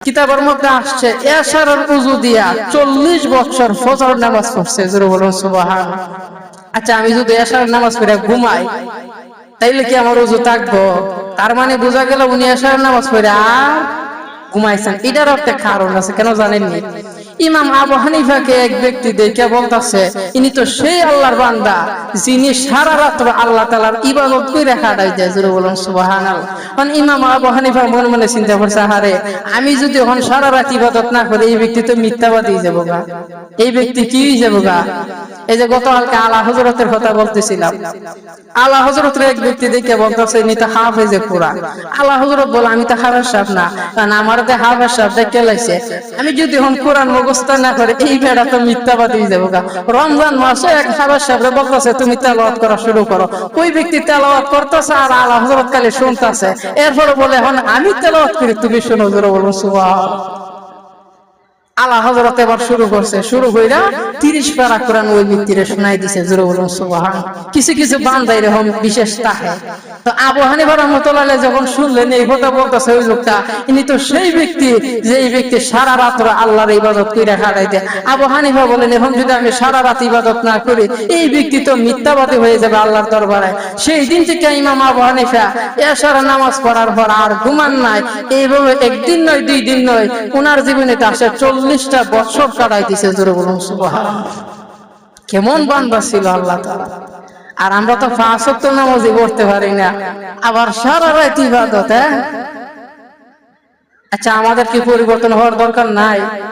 কিতাবের মধ্যে আসছে এশারের উযু দিয়া 40 বছর ফজর নামাজ পড়ছে। জোরে বলুন সুবহানাল্লাহ। আচ্ছা, আমি যদি এশারের নামাজ পড়ে ঘুমাই তাইলে কি আমার উযু থাকবো? তার মানে বোঝা গেল উনি এশারের নামাজ পড়ে আর ঘুমাইছেন। এটার একটা কারণ আছে, কেন জানেননি? ইমাম আবু হানিফাকে এক ব্যক্তি দেখে বলতাছে, ইনি তো সেই আল্লাহর বান্দা যিনি সারা রাত আল্লাহ তাআলার ইবাদত কইরা কাটাই দেয়। জোরে বলুন সুবহানাল্লাহ। মানে ইমাম আবু হানিফা মনে মনে চিন্তা করছে, আরে আমি যদি এখন সারা রাত ইবাদত না করি এই ব্যক্তি তো মিথ্যাবাদী যাব গা, এই ব্যক্তি কি যাব গা। এই যে গতকালকে আলা হযরতের কথা বলতেছিলাম, আলা হযরতের এক ব্যক্তি দেখে বলতেছে ইনি তো হাফেজে কোরআন। আলা হযরত বলে, আমি তো হাফেজ সাহেব না, কারণ আমার তো হাফেজ সাহেব দেখে লাইছে, আমি যদি এখন কোরআন মুখস্থ না করে এই বেড়া তো মিথ্যাবাদী যাবো গা। রমজান মাসে এক হাফেজ সাহেব বলতেছে তুমি তেলাওয়াত করা শুরু করো, ওই ব্যক্তি তেলাওয়াত করতেছে আর আলা হযরত খালি শুনতেছে, এরপরে বলে এখন আমি তেলাওয়াত করি তুমি শুনো। জোরে বলো সুবহানাল্লাহ। আলা হযরত এবার শুরু করছে, শুরু কইরা 30 পারা কোরআন ওই ব্যক্তিরে শোনাই দিছে। জোরে বলুন সুবহানাল্লাহ। কিছু কিছু বান্দা এরকম বিশেষ তাহে। তো আবু হানিফা রাহমাতুল্লাহ আলাইহি যখন শুনলেন এই কথা বলতেছে ওই লোকটা, ইনি তো সেই ব্যক্তি যে এই ব্যক্তি সারা রাত আল্লাহর ইবাদত কইরা কাটাই দেয়। আবু হানিফা বলেন, এখন যদি আমি সারা রাত ইবাদত না করি এই ব্যক্তি তো মিথ্যাবাদী হয়ে যাবে আল্লাহর দরবারে। সেই দিন থেকে ইমাম আবু হানিফা এশার নামাজ পড়ার পর আর ঘুমান নাই। এইভাবে একদিন নয় দুই দিন নয়, ওনার জীবনে আসে 40টা বছর কাটাই দিছে। জোরে বলুন সুবহানাল্লাহ। কেমন বান্দা ছিল আল্লাহ তাআলা। আর আমরা তো 5 ওয়াক্ত নামাজই পড়তে পারি না, আবার সারা রাত ইবাদত। আচ্ছা, আমাদের কি পরিবর্তন হওয়ার দরকার নাই?